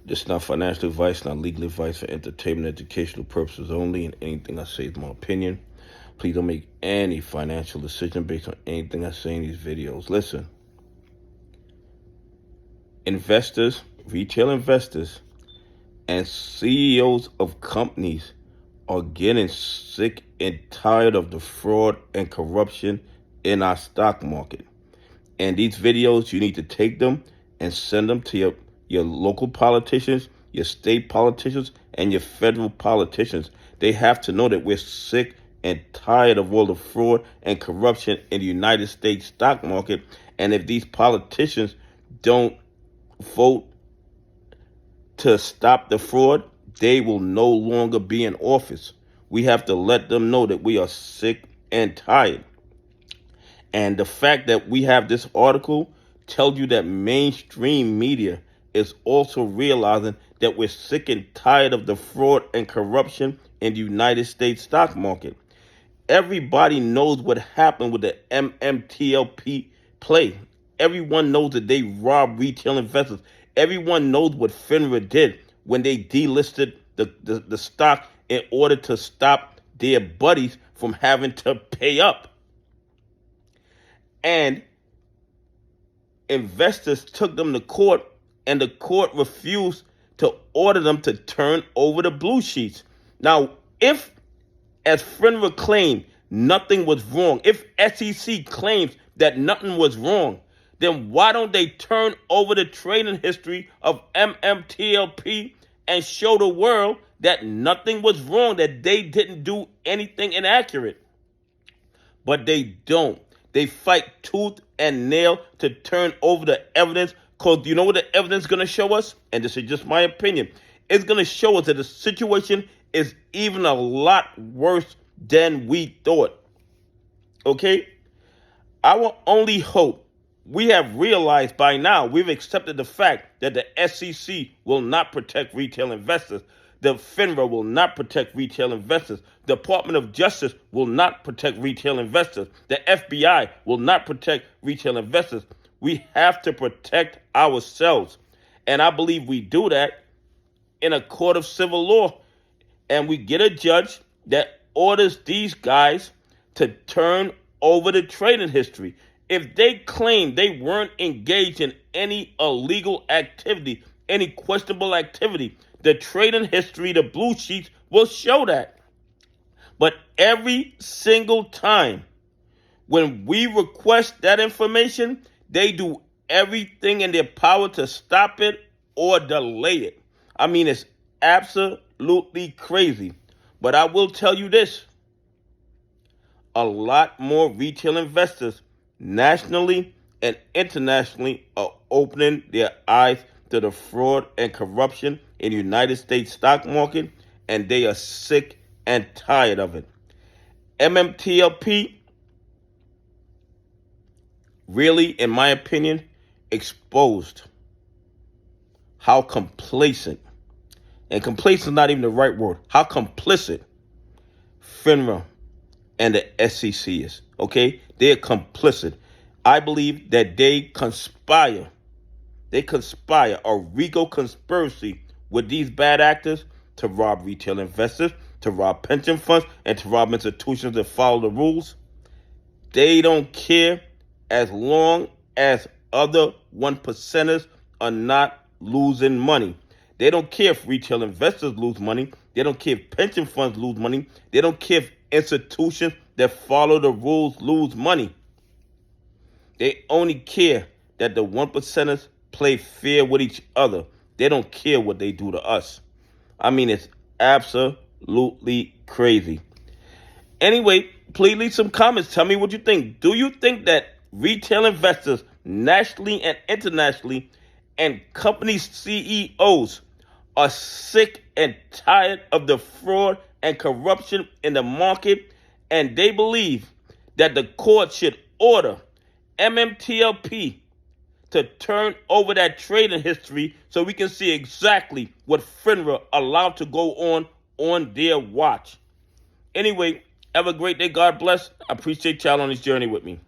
This is not financial advice, not legal advice, for entertainment, educational purposes only, and anything I say is my opinion. Please don't make any financial decision based on anything I say in these videos. Listen, investors, retail investors, and CEOs of companies are getting sick and tired of the fraud and corruption in our stock market. And these videos, you need to take them and send them to your local politicians, your state politicians, and your federal politicians. They have to know that we're sick and tired of all the fraud and corruption in the United States stock market. And if these politicians don't vote to stop the fraud, they will no longer be in office. We have to let them know that we are sick and tired. And the fact that we have this article tells you that mainstream media is also realizing that we're sick and tired of the fraud and corruption in the United States stock market. Everybody knows what happened with the MMTLP play. Everyone knows that they robbed retail investors. Everyone knows what FINRA did when they delisted the stock in order to stop their buddies from having to pay up. And investors took them to court, and the court refused to order them to turn over the blue sheets. Now, if, as FINRA claimed, nothing was wrong, if SEC claims that nothing was wrong, then why don't they turn over the trading history of MMTLP and show the world that nothing was wrong, that they didn't do anything inaccurate? But they don't. They fight tooth and nail to turn over the evidence, because you know what the evidence is going to show us? And this is just my opinion. It's going to show us that the situation is even a lot worse than we thought. Okay? Our only hope, we have realized by now, we've accepted the fact that the SEC will not protect retail investors. The FINRA will not protect retail investors. The Department of Justice will not protect retail investors. The FBI will not protect retail investors. We have to protect ourselves. And I believe we do that in a court of civil law. And we get a judge that orders these guys to turn over the trading history. If they claim they weren't engaged in any illegal activity, any questionable activity, the trading history, the blue sheets, will show that. But every single time when we request that information, they do everything in their power to stop it or delay it. I mean, it's absolutely crazy. But I will tell you this. A lot more retail investors nationally and internationally are opening their eyes to the fraud and corruption in the United States stock market, and they are sick and tired of it. MMTLP really, in my opinion, exposed how complacent, and complacent is not even the right word, how complicit FINRA and the SEC is, okay? They're complicit. I believe that they conspire, a RICO conspiracy with these bad actors to rob retail investors, to rob pension funds, and to rob institutions that follow the rules. They don't care as long as other 1%ers are not losing money. They don't care if retail investors lose money. They don't care if pension funds lose money. They don't care if institutions that follow the rules lose money. They only care that the 1%ers play fair with each other. They don't care what they do to us. I mean, it's absolutely crazy. Anyway, please leave some comments. Tell me what you think. Do you think that retail investors nationally and internationally and company CEOs are sick and tired of the fraud and corruption in the market, and they believe that the court should order MMTLP to turn over that trading history so we can see exactly what FINRA allowed to go on their watch? Anyway, have a great day. God bless. I appreciate y'all on this journey with me.